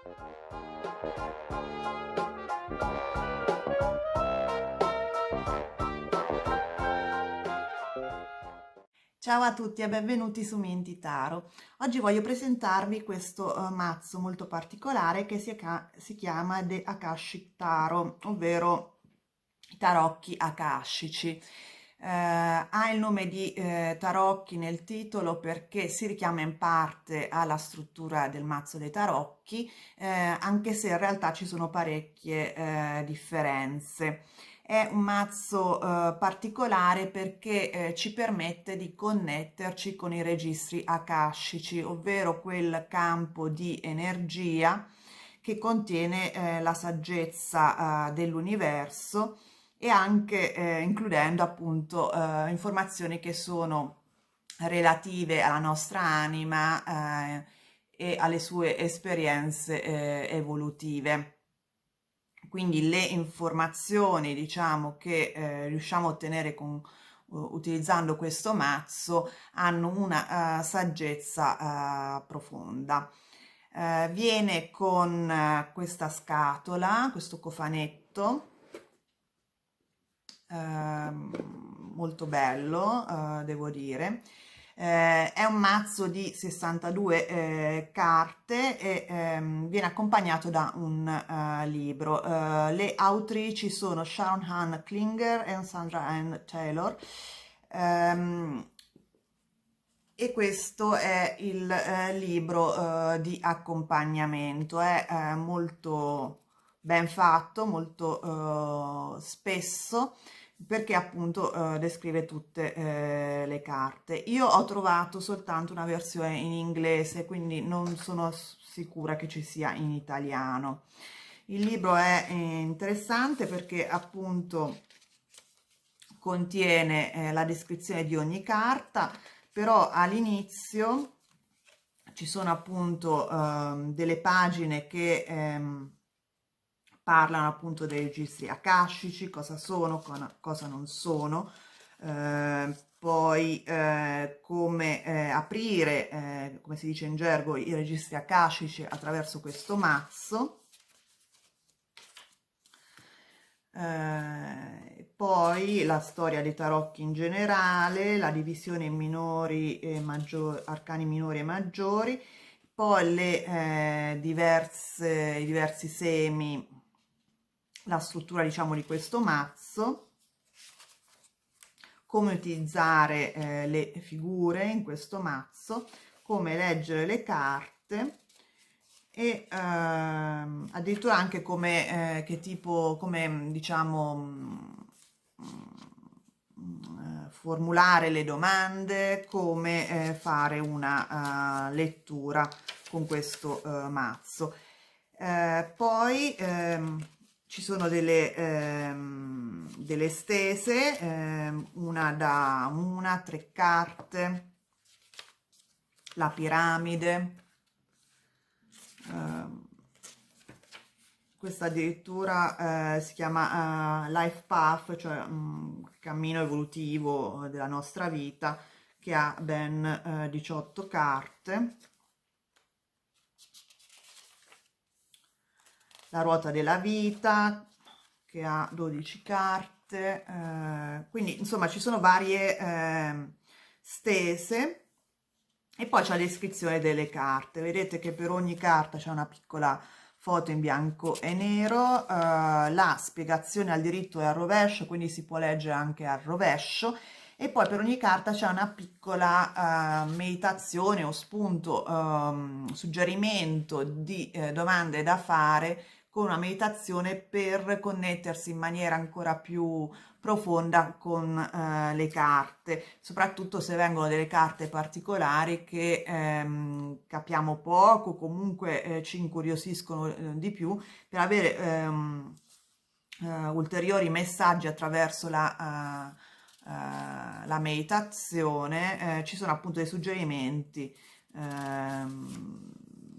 Ciao a tutti e benvenuti su Menti Taro. Oggi voglio presentarvi questo mazzo molto particolare che si chiama The Akashic Taro, ovvero i tarocchi akashici. Ha il nome di tarocchi nel titolo perché si richiama in parte alla struttura del mazzo dei tarocchi, anche se in realtà ci sono parecchie differenze. È un mazzo particolare perché ci permette di connetterci con i registri akashici, ovvero quel campo di energia che contiene la saggezza dell'universo e anche includendo appunto informazioni che sono relative alla nostra anima e alle sue esperienze evolutive. Quindi le informazioni, diciamo, che riusciamo a ottenere utilizzando questo mazzo hanno una saggezza profonda. Viene con questa scatola, questo cofanetto molto bello, devo dire. È un mazzo di 62 carte e viene accompagnato da un libro. Le autrici sono Sharon Ann Klinger e Sandra Ann Taylor. E questo è il libro di accompagnamento. È molto ben fatto, molto spesso, perché appunto descrive tutte le carte. Io ho trovato soltanto una versione in inglese, quindi non sono sicura che ci sia in italiano. Il libro è interessante perché appunto contiene la descrizione di ogni carta, però all'inizio ci sono appunto delle pagine che parlano appunto dei registri akashici, cosa sono, cosa non sono, poi come aprire, come si dice in gergo, i registri akashici attraverso questo mazzo. Poi la storia dei tarocchi in generale, la divisione in minori e maggiori, arcani minori e maggiori, poi i diversi semi, la struttura diciamo di questo mazzo, come utilizzare le figure in questo mazzo, come leggere le carte e addirittura anche come che tipo, come diciamo formulare le domande, come fare una lettura con questo mazzo. Poi ci sono delle stese, una da una, 3 carte, la piramide, questa addirittura si chiama Life Path, cioè cammino evolutivo della nostra vita, che ha ben 18 carte. La ruota della vita, che ha 12 carte, quindi insomma ci sono varie stese. E poi c'è la descrizione delle carte. Vedete che per ogni carta c'è una piccola foto in bianco e nero, la spiegazione al diritto e al rovescio, quindi si può leggere anche al rovescio, e poi per ogni carta c'è una piccola meditazione o spunto, suggerimento di domande da fare con una meditazione per connettersi in maniera ancora più profonda con le carte, soprattutto se vengono delle carte particolari che capiamo poco, comunque ci incuriosiscono di più, per avere ulteriori messaggi attraverso la meditazione. Ci sono appunto dei suggerimenti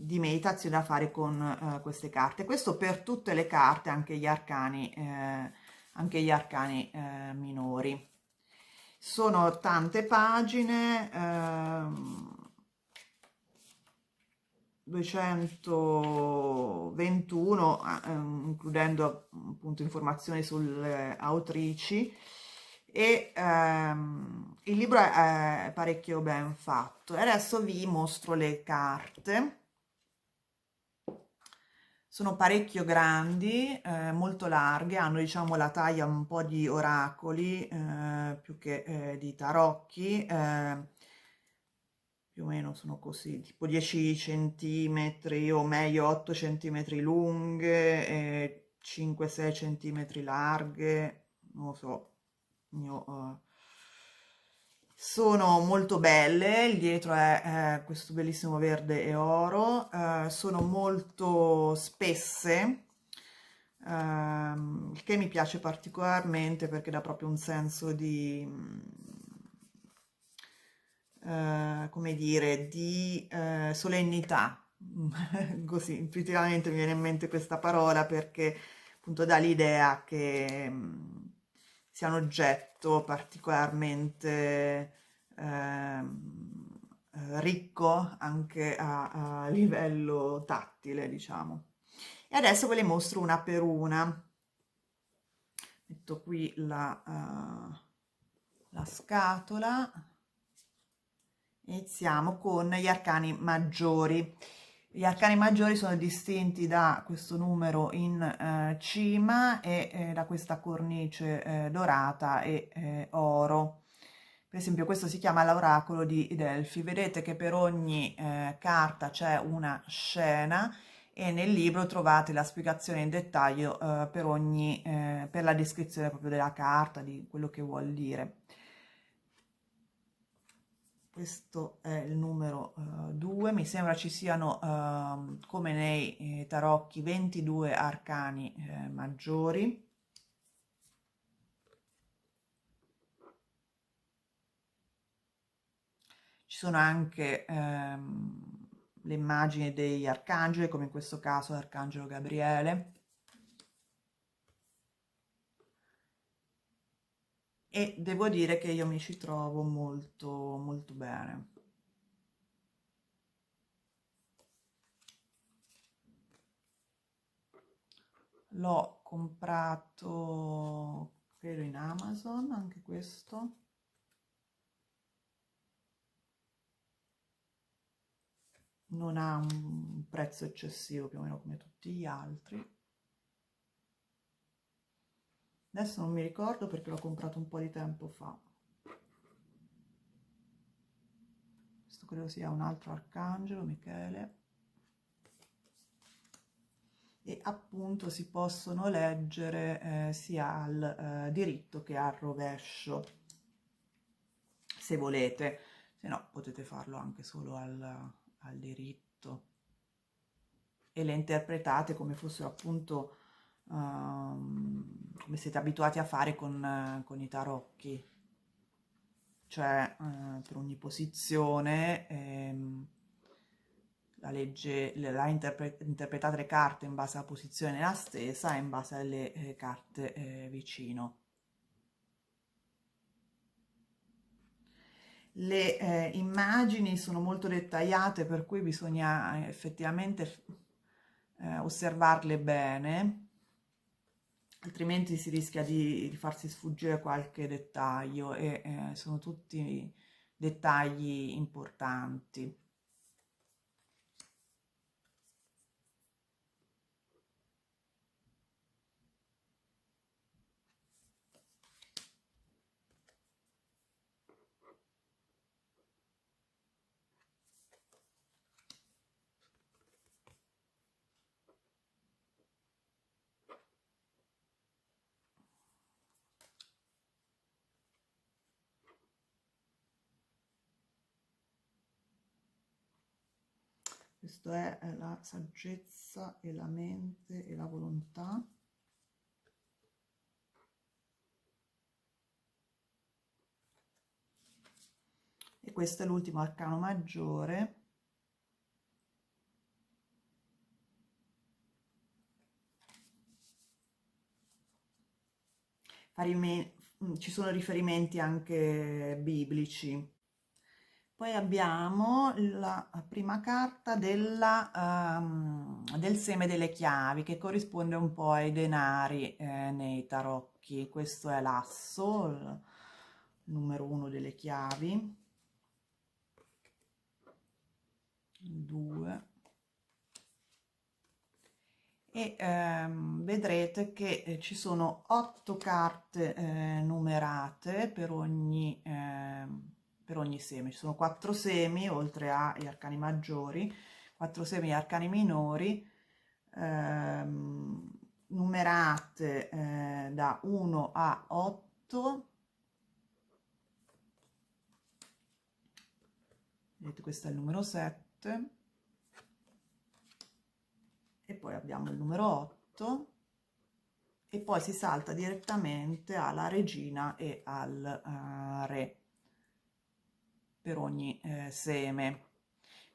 di meditazione da fare con queste carte. Questo per tutte le carte, anche gli arcani minori. Sono tante pagine, 221, includendo appunto informazioni sulle autrici, e il libro è parecchio ben fatto. E adesso vi mostro le carte. Sono parecchio grandi, molto larghe, hanno diciamo la taglia un po' di oracoli più che di tarocchi, più o meno sono così, tipo 10 centimetri o meglio 8 centimetri lunghe e 5-6 centimetri larghe, non lo so, io, sono molto belle, il dietro è questo bellissimo verde e oro, sono molto spesse, il che mi piace particolarmente perché dà proprio un senso di, come dire, di solennità. Così intuitivamente mi viene in mente questa parola perché appunto dà l'idea che sia un oggetto particolarmente ricco anche a livello tattile, diciamo. E adesso ve le mostro una per una. Metto qui la scatola. Iniziamo con gli arcani maggiori. Gli arcani maggiori sono distinti da questo numero in cima e da questa cornice dorata e oro. Per esempio questo si chiama l'oracolo di Delfi. Vedete che per ogni carta c'è una scena e nel libro trovate la spiegazione in dettaglio per la descrizione proprio della carta, di quello che vuol dire. Questo è il numero 2, mi sembra ci siano come nei tarocchi 22 arcani maggiori. Ci sono anche le immagini degli arcangeli, come in questo caso l'arcangelo Gabriele. E devo dire che io mi ci trovo molto molto bene. L'ho comprato credo in Amazon anche questo. Non ha un prezzo eccessivo, più o meno come tutti gli altri. Adesso non mi ricordo perché l'ho comprato un po' di tempo fa. Questo credo sia un altro arcangelo, Michele. E appunto si possono leggere sia al diritto che al rovescio, se volete, se no potete farlo anche solo al diritto. E le interpretate come fossero appunto come siete abituati a fare con i tarocchi, cioè per ogni posizione interpretate le carte in base alla posizione la stessa e in base alle carte vicino. Le immagini sono molto dettagliate, per cui bisogna effettivamente osservarle bene, altrimenti si rischia di farsi sfuggire qualche dettaglio e sono tutti dettagli importanti. Questo è la saggezza e la mente e la volontà. E questo è l'ultimo arcano maggiore. Ci sono riferimenti anche biblici. Poi abbiamo la prima carta del seme delle chiavi, che corrisponde un po' ai denari nei tarocchi. Questo è l'asso, il numero 1 delle chiavi, 2, e vedrete che ci sono 8 carte numerate per ogni seme. Ci sono 4 semi, oltre agli arcani maggiori, 4 semi e arcani minori, numerate da 1 a 8. Vedete, questo è il numero 7. E poi abbiamo il numero 8 e poi si salta direttamente alla regina e al re per ogni seme.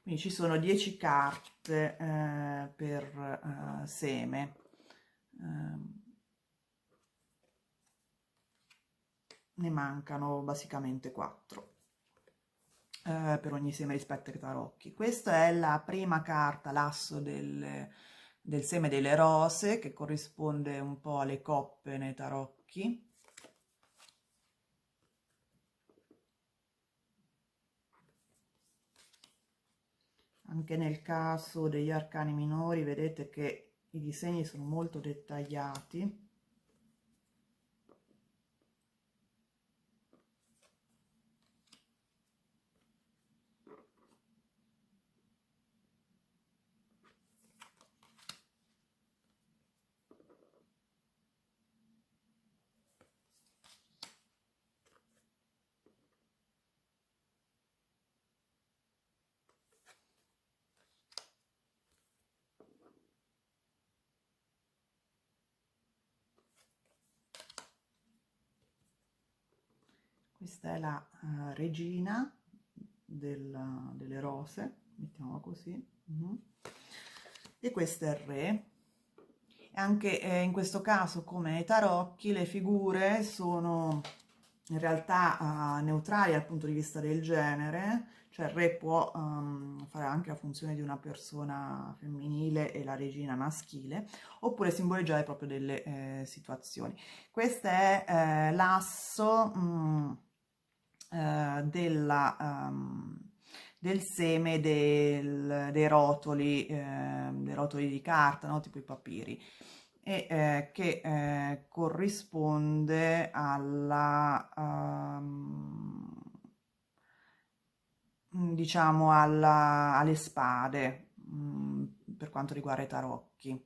Quindi ci sono 10 carte per seme. Ne mancano basicamente 4 per ogni seme rispetto ai tarocchi. Questa è la prima carta, l'asso del seme delle rose, che corrisponde un po' alle coppe nei tarocchi. Anche nel caso degli arcani minori vedete che i disegni sono molto dettagliati. Questa è la regina delle rose, mettiamola così. E questo è il re. E anche in questo caso, come nei tarocchi, le figure sono in realtà neutrali dal punto di vista del genere, cioè il re può fare anche la funzione di una persona femminile e la regina maschile, oppure simboleggiare proprio delle situazioni. Questo è l'asso del seme dei rotoli di carta, no? Tipo i papiri, e che corrisponde diciamo alle spade, per quanto riguarda i tarocchi.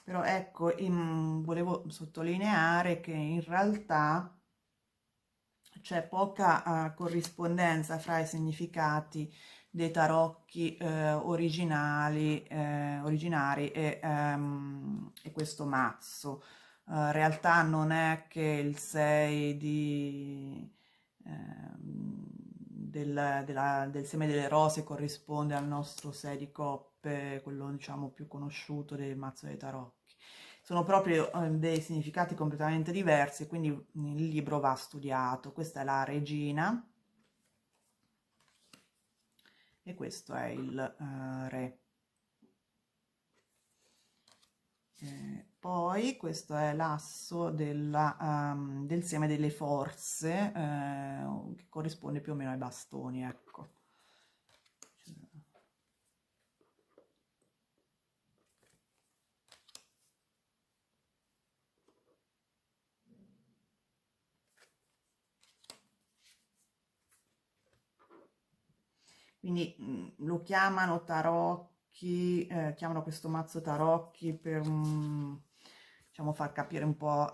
Però ecco, volevo sottolineare che in realtà c'è poca corrispondenza fra i significati dei tarocchi originari e questo mazzo. In realtà non è che il 6 del seme delle rose corrisponde al nostro 6 di coppe, quello diciamo più conosciuto del mazzo dei tarocchi. Sono proprio dei significati completamente diversi, quindi il libro va studiato. Questa è la regina e questo è il re. Poi questo è l'asso del seme delle forze, che corrisponde più o meno ai bastoni, ecco. Quindi lo chiamano tarocchi, chiamano questo mazzo tarocchi per diciamo, far capire un po'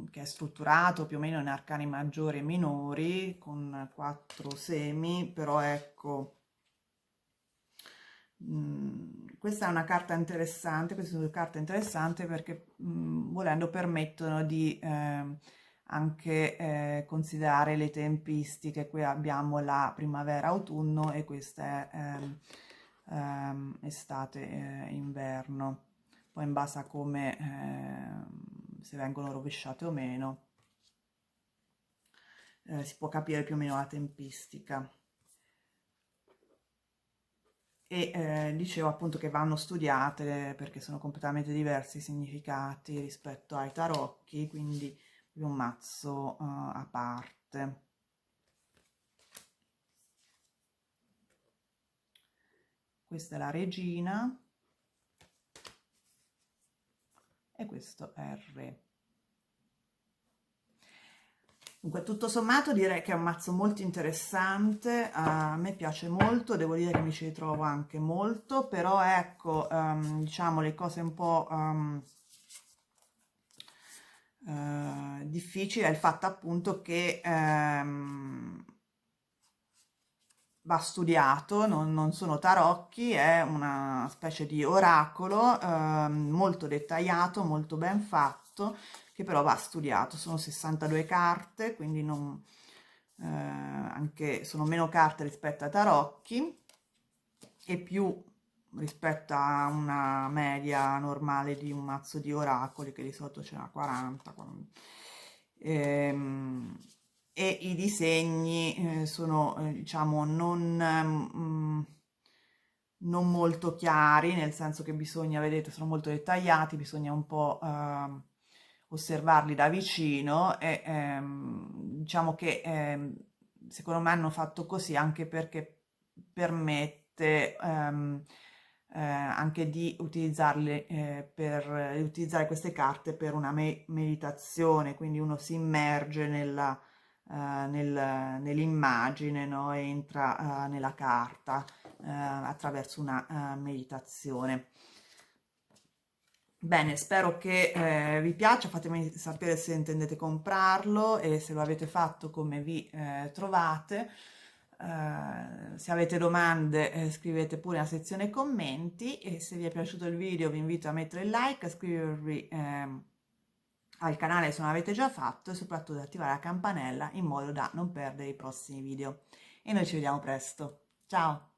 che è strutturato più o meno in arcani maggiori e minori, con 4 semi, però ecco, questa è una carta interessante, queste sono due carte interessanti perché volendo permettono di anche considerare le tempistiche. Qui abbiamo la primavera-autunno e questa è estate-inverno, poi in base a come se vengono rovesciate o meno si può capire più o meno la tempistica. E dicevo appunto che vanno studiate perché sono completamente diversi i significati rispetto ai tarocchi, quindi un mazzo a parte. Questa è la regina e questo è il re. Dunque, tutto sommato direi che è un mazzo molto interessante, a me piace molto, devo dire che mi ci ritrovo anche molto, però ecco, diciamo le cose un po' difficili è il fatto appunto che va studiato, non sono tarocchi, è una specie di oracolo molto dettagliato, molto ben fatto, che però va studiato. Sono 62 carte, quindi non, anche, sono meno carte rispetto ai tarocchi e più rispetto a una media normale di un mazzo di oracoli, che di solito ce n'ha 40. E i disegni sono, diciamo, non molto chiari, nel senso che bisogna, vedete, sono molto dettagliati, bisogna un po' osservarli da vicino e diciamo che secondo me hanno fatto così anche perché permette anche di utilizzarle per utilizzare queste carte per una meditazione, quindi uno si immerge nell'immagine, no? Entra nella carta attraverso una meditazione. Bene, spero che vi piaccia, fatemi sapere se intendete comprarlo e se lo avete fatto come vi trovate. Se avete domande scrivete pure nella sezione commenti e se vi è piaciuto il video vi invito a mettere il like, a iscrivervi al canale se non l'avete già fatto e soprattutto ad attivare la campanella in modo da non perdere i prossimi video. E noi ci vediamo presto. Ciao!